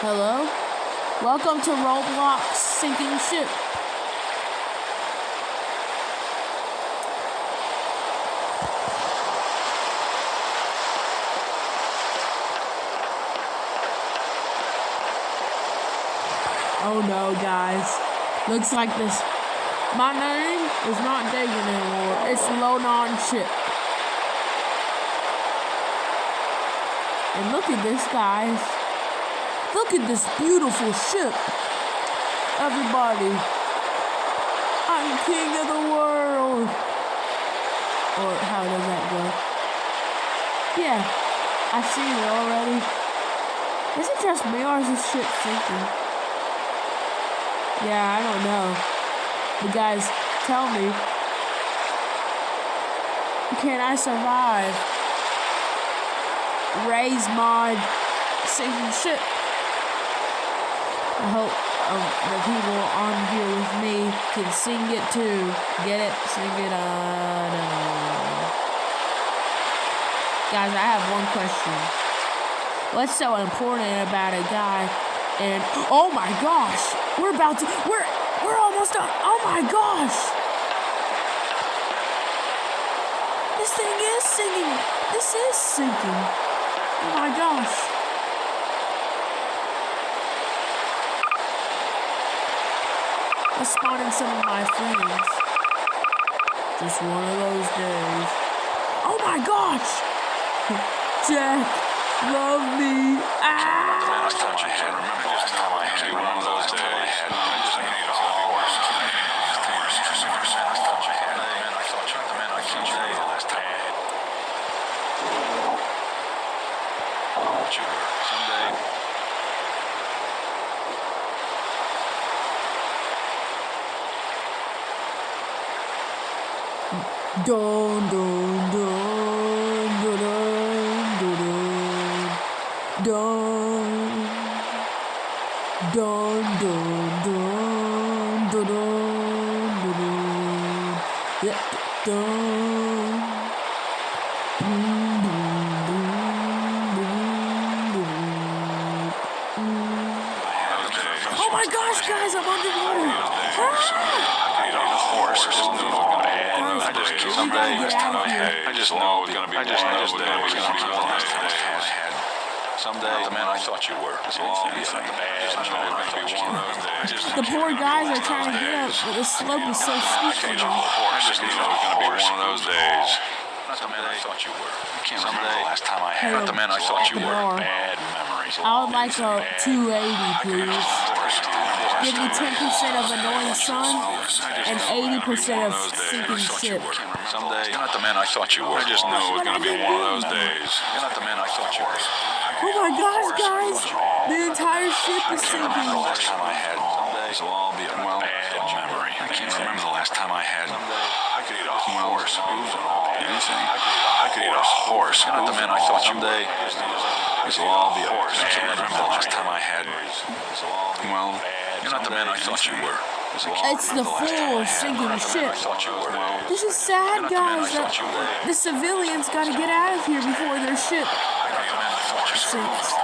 Hello? Welcome to Roblox sinking ship. Oh no, guys. Looks like this. My name is not Dagan anymore. It's Lonon Ship. And look at this, guys. Look at this beautiful ship. Everybody. I'm king of the world. Or how does that go? Yeah, I've seen it already. Is it just me or is this ship sinking? Yeah, I don't know. But guys, tell me. Can I survive? Raise my sinking ship. I hope the people on here with me can sing it too. Get it? Sing it on. Guys, I have one question. What's so important about a guy and oh my gosh, we're almost done. Oh my gosh. This thing is singing. This is sinking. Oh my gosh. Let's spawn in some of my friends. Just one of those days. Oh my gosh! Jack, love me. Ah! I thought you had remember last time I had one of those days. I just need a horse. I thought you had last time I had. Someday. Dun dun dun dun dun dun dun dun dun dun dun yeah dun. Oh my gosh, guys, I'm underwater. I just know it was going to be one of those days. Someday, man, I thought you were. The poor guys are trying to get up, but the slope is so steep for them. I just knew it was going to be one of those days. Not the man I thought you were. I can't remember the last time I had. Not the man I thought you were. Bad memories. I would like a 280, please. Give me 10% of annoying sun and 80% of sinking ship. Someday, you're not the man I thought you were. I just knew it was going to be one of those days. You're not the man I thought you were. Oh my gosh, guys! The entire ship is sinking. The last time I had. This will all be a bad memory. I can't remember the last time I had. I could eat a horse. Anything. I could eat a horse. You're not the man I thought you were. This will all be a bad. I can't remember the last time I had. Well, you're not the man I thought you were. It's the full sinking ship. This is sad, guys. The civilians gotta get out of here before their ship sinks.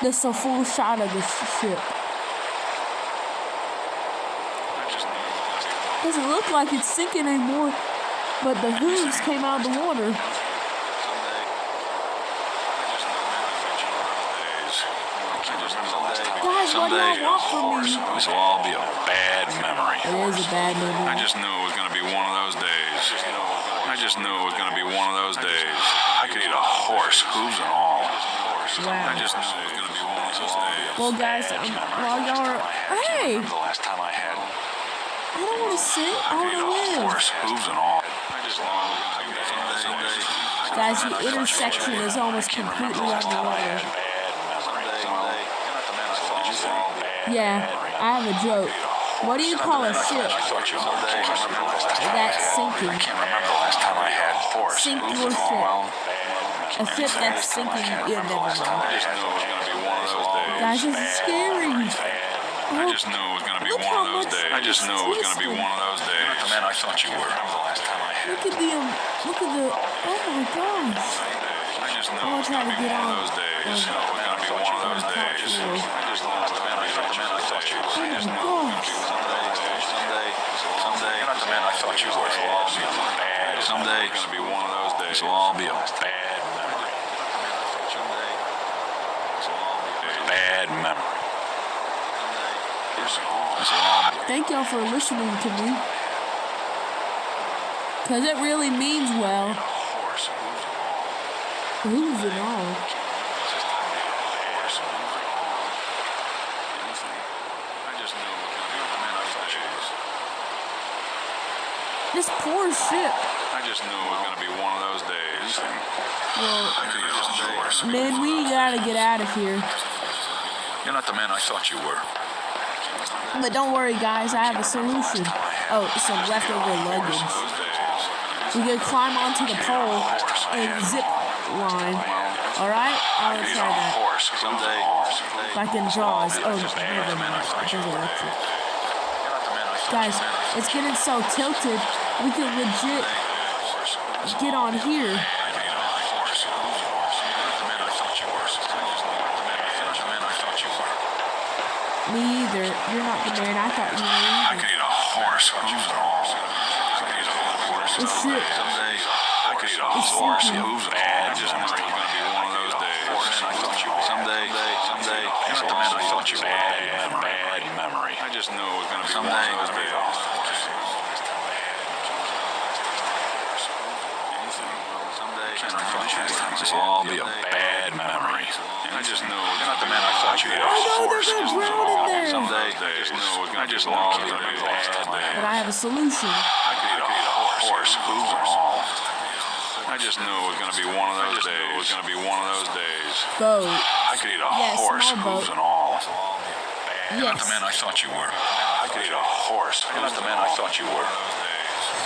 This is a full shot of the ship. Doesn't look like it's sinking anymore, but the hooves came out of the water. Guys, what do y'all want from me? This will all be a bad memory. It is a bad memory. I just knew it was going to be one of those days. I just knew it was going to be one of those days. I could eat a horse, hooves and all. Wow. I just knew it was going to be one of those days. Well, guys, while y'all are... Hey! The last time I had. I don't want to sit. I want to live. Horse, hooves and all. I just knew it was going to be one of those days. Guys, the intersection is almost completely underwater. Yeah, I have a joke. What do you call a ship that's sinking? I can't remember the last time I had horse. Sink your ship. A ship that's sinking. Yeah, never mind. Guys, this is scary. I just knew it was going to be one of those days. I just knew it was going to be one of those days. Not the man I thought you were. The last time I had. had. Look at the, oh my gosh. I just knew I'm it was gonna try gonna to be get one of on. those days. It was gonna be one of those days. I just knew it was gonna be the man I thought you were. I just knew it was gonna be someday. You're not the man I thought you were. Someday it's gonna be one of those days. This will all be a bad memory. Bad memory. Thank y'all for listening to me. Because it really means well. Who's it all? This poor ship. I just knew it was going to be one of those days. Well, man, we gotta get out of here. You're not the man I thought you were. But don't worry, guys, I have a solution. Oh, some leftover luggage. We can climb onto the pole and zip line. Alright? I'll try that. Like in Jaws. Oh, never mind. It doesn't work. Guys, it's getting so tilted, we can legit get on here. Me either. You're not the man I thought you were either. I could eat a horse. Hooves and all. Oh shit. I could eat a horse. Hooves and all. I just knew it was going to be one of those days. Someday. You're not the man I thought you were. Bad memory. I just knew it was going to be one of those days. This will all be a bad memory. I just knew you're not the man I thought you were. I know they're gonna drown in there. Someday, I just knew it was gonna be bad. But I have a solution. I could eat a horse, hooves and all. I just knew it was gonna be one of those days. Boat. I could eat a horse, hooves and all. You're not the man I thought you were. I could eat a horse. You're not the man I thought you were.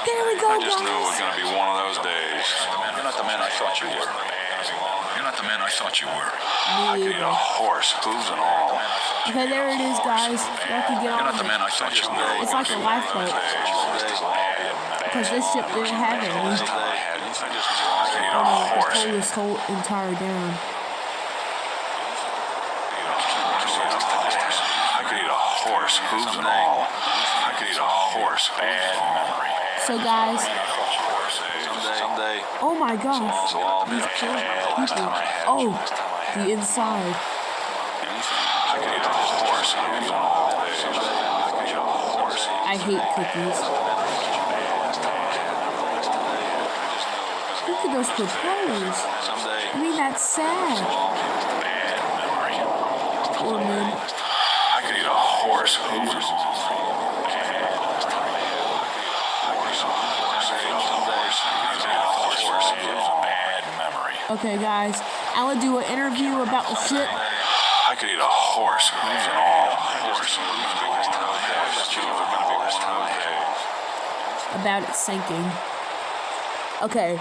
There we go, I just knew it was guys. gonna be one of those days. You're not the man I thought you were. You're not the man I thought you were. I could eat a horse, hooves and all. Okay, there it is, guys. Y'all can get You're on not the man I thought you were. It's like a lifeboat. Because this ship didn't have any. I could eat a Oh no, the horse. pole is whole entire down. I could eat a horse, hooves and all. I could eat a horse, bad memory. So, guys, Someday, oh my gosh. this will all be a These poor bad people. memory. Oh, the inside. I could eat a horse, hooves and all. I could eat a horse. I hate cookies. Look at those propellers. I mean, that's sad. Bad memory. Poor man. I could eat a horse, hooves and all. Bad memory. Okay, guys, I'm gonna do an interview about the ship. I could eat a horse, hooves and all. About it sinking. Okay.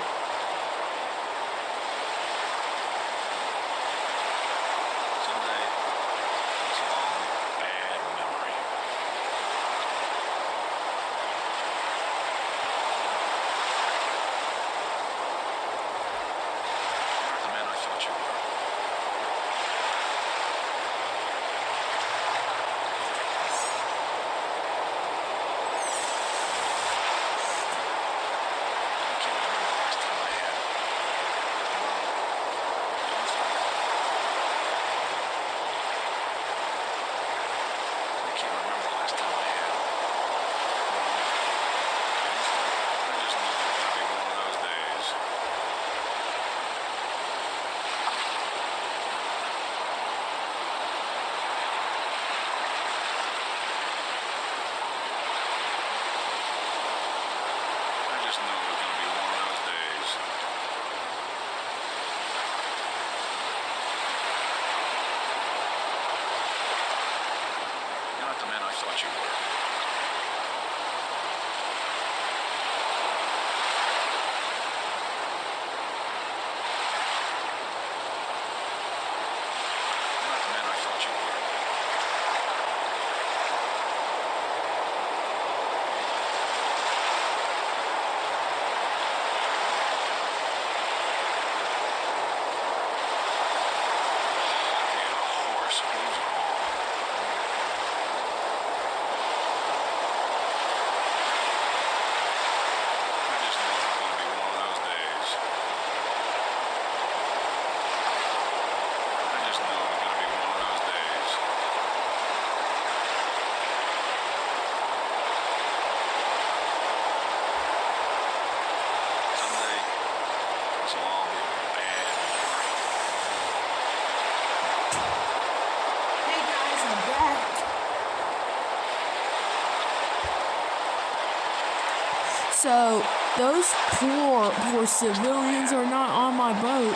So those poor civilians are not on my boat.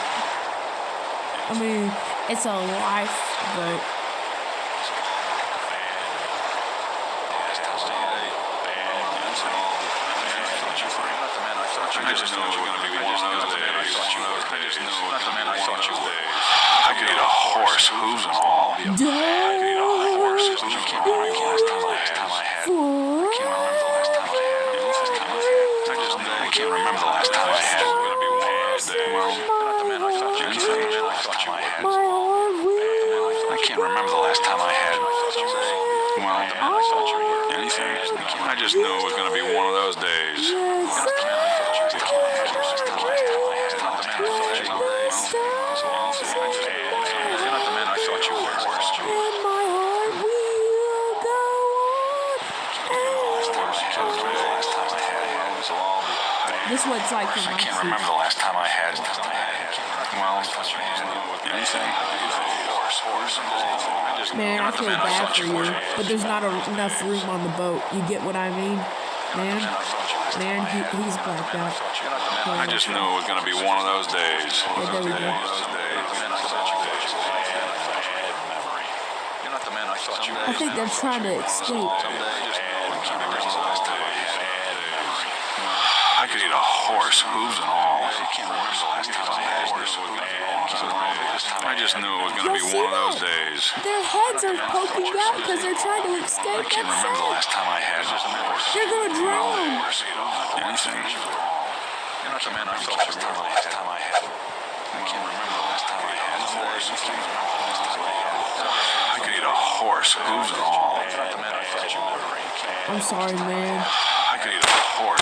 I mean, it's a lifeboat. I just knew it was going to be one of those days. I could eat a horse, hooves and all. I could eat a horse. I can't remember the last time I had. I can't remember the last time I had. It's going to be one of those days. Well, I can't remember the last time I had. Well, anything. I just knew it was going to be one of those days. This is what it's like for my I can't remember the last time I had. Well, anything. Man, I feel bad for you, but there's not enough room on the boat. You get what I mean? Man, he's blacked out. I just knew it was going to be one of those days. Yeah, there we go. I think they're trying to escape. I could eat a horse, hooves and all. I can't remember the last time I had a horse. I just knew it was going to be one of those days. Their heads are poking out because they're trying to escape. I can't remember the last time I had a horse. They're going to drown. Anything. You're not the man I thought you were the last time I had. I can't remember the last time I had a horse. I could eat a horse, hooves and all. I'm sorry, man. I could eat a horse.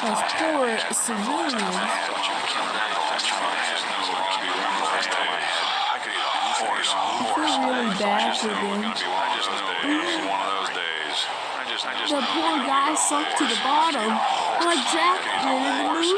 Those poor civilians. I feel really bad for them. The poor guy sunk to the bottom, like Jack did in the movie.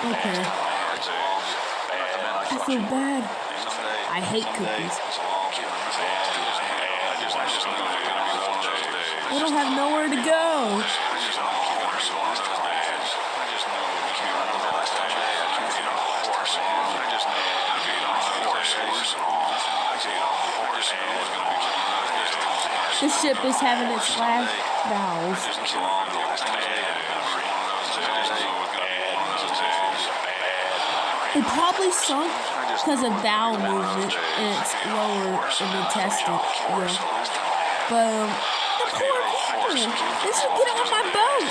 Okay. I feel bad. I hate cookies. They don't have nowhere to go. The ship is having its last bows. It probably sunk because of bowel movement and it's lower in the intestine. Yeah. But the poor people, they should get on my boat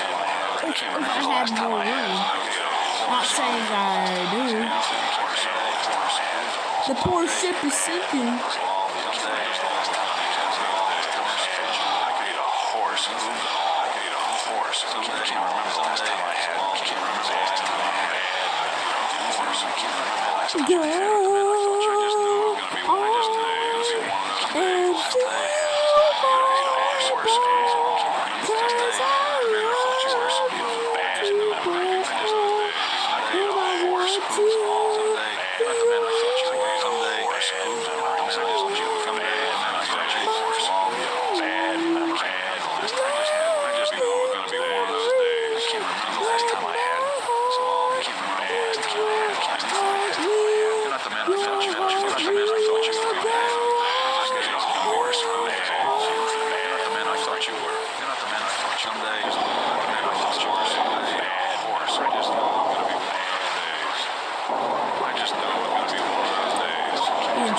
if I had more room. Not saying I do. The poor ship is sinking. Go on and feel my boat, 'cause I love people, and I want to feel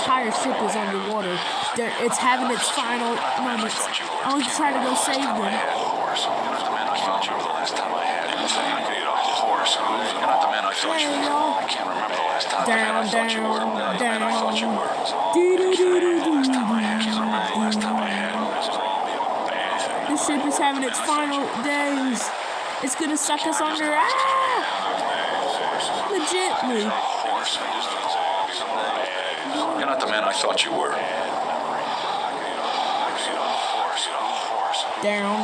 entire ship is underwater. It's having its final moments. I want to try to go save them. You're not the man I thought you were. I can't remember the last time I thought you were. Down. This ship is having its final days. It's gonna suck us under. Legitly. You're not the man I thought you were. Down.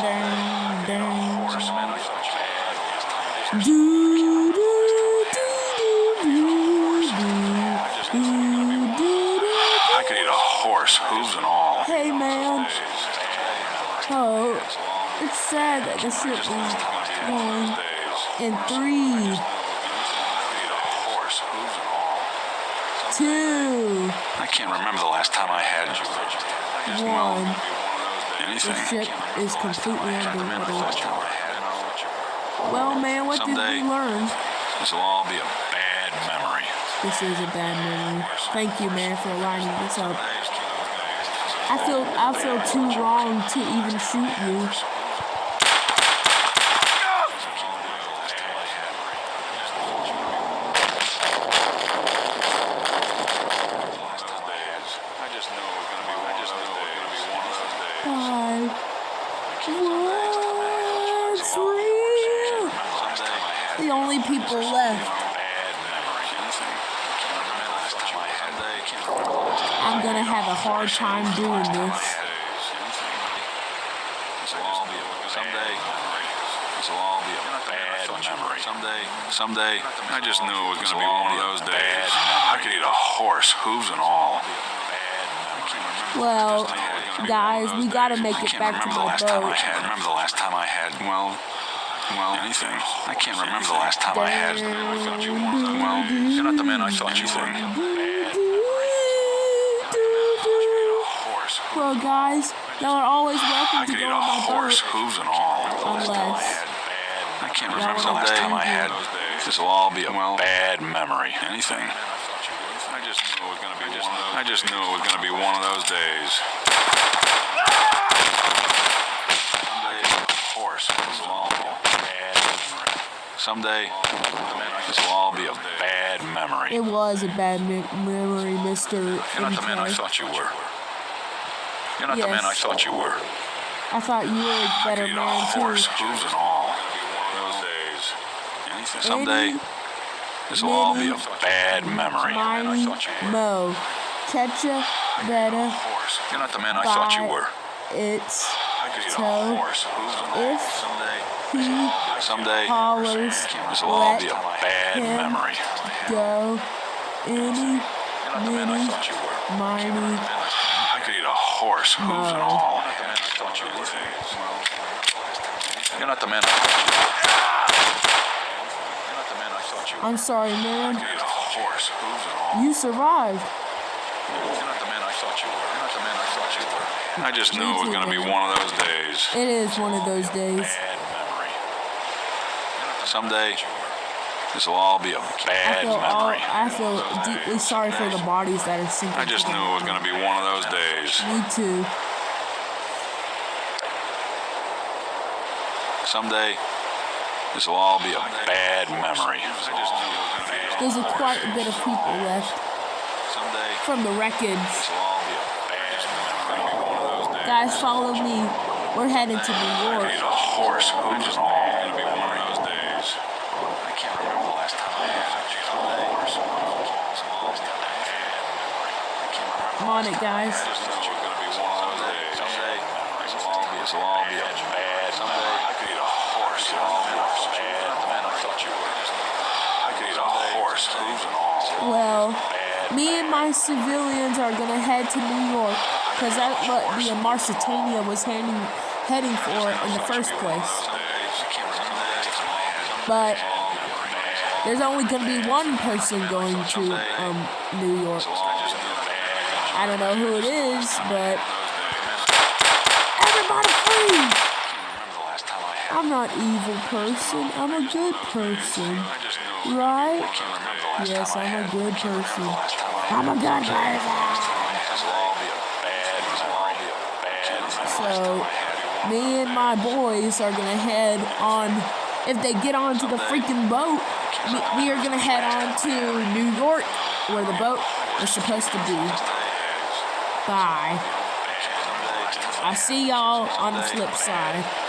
I could eat a horse, hooves and all. Hey, man. Oh, it's sad that the ship is going in 3, 2, I can't remember the last time I had 1. anything. The ship is completely underwater. Well, man, what did we learn? This will all be a bad memory. This is a bad memory. Thank you, man, for lining this up. I feel too wrong to even shoot you. What's real? The only people left. I'm gonna have a hard time doing this. Someday, I just knew it was going to be one of those days. I could eat a horse, hooves and all. Well, guys, we gotta make it back to my boat. I can't remember the last time I had, well, anything. I can't remember the last time I had, well, you're not the man I thought you were. Well, guys, y'all are always welcome to go on my horse, boat. hooves and all. Unless I can't remember the last time I had. This will all be a bad memory. Anything. I just knew it was going to be one of those days. Someday, this will all be a bad memory. it was a bad memory, Mr. You're not the man I thought you were. You're not the man I thought you were. I thought you were a better man, too. Horse, hooves and all. Someday, this will all be a bad memory. Mighty Mo. Catcha better You're not the man I thought you were. it's toe. If he Someday, hollers, this will all let be a bad him memory. go. Any, mini, mighty I could eat a horse, hooves and all. You're not the man I thought you were. I'm sorry, man. I could eat a horse, hooves and all. You survived. You're not the man I thought you were. You're not the man I thought you were. I just knew it was going to be one of those days. It is one of those days. Bad memory. Someday, this will all be a bad memory. I feel deeply sorry for the bodies that are sinking. I just knew it was going to be one of those days. Me too. Someday, this will all be a bad memory. There's quite a bit of people left from the wreckage. Guys, follow me. We're heading to New York. A horse, hooves and all. It's going to be one of those days. I can't remember the last time I had a horse. I'm on it, guys. Someday, this will all be a bad memory. I could eat a horse. I thought you were. I could eat a horse, hooves and all. Well, me and my civilians are gonna head to New York because that's what the Marsitania was heading for in the first place. But there's only gonna be one person going to New York. I don't know who it is, but everybody free! I'm not an evil person. I'm a good person. Right? Yes, I'm a good person. I'm a good person. This will all be a bad memory. So, me and my boys are gonna head on. If they get onto the freaking boat, we are gonna head on to New York, where the boat is supposed to be. Bye. I'll see y'all on the flip side.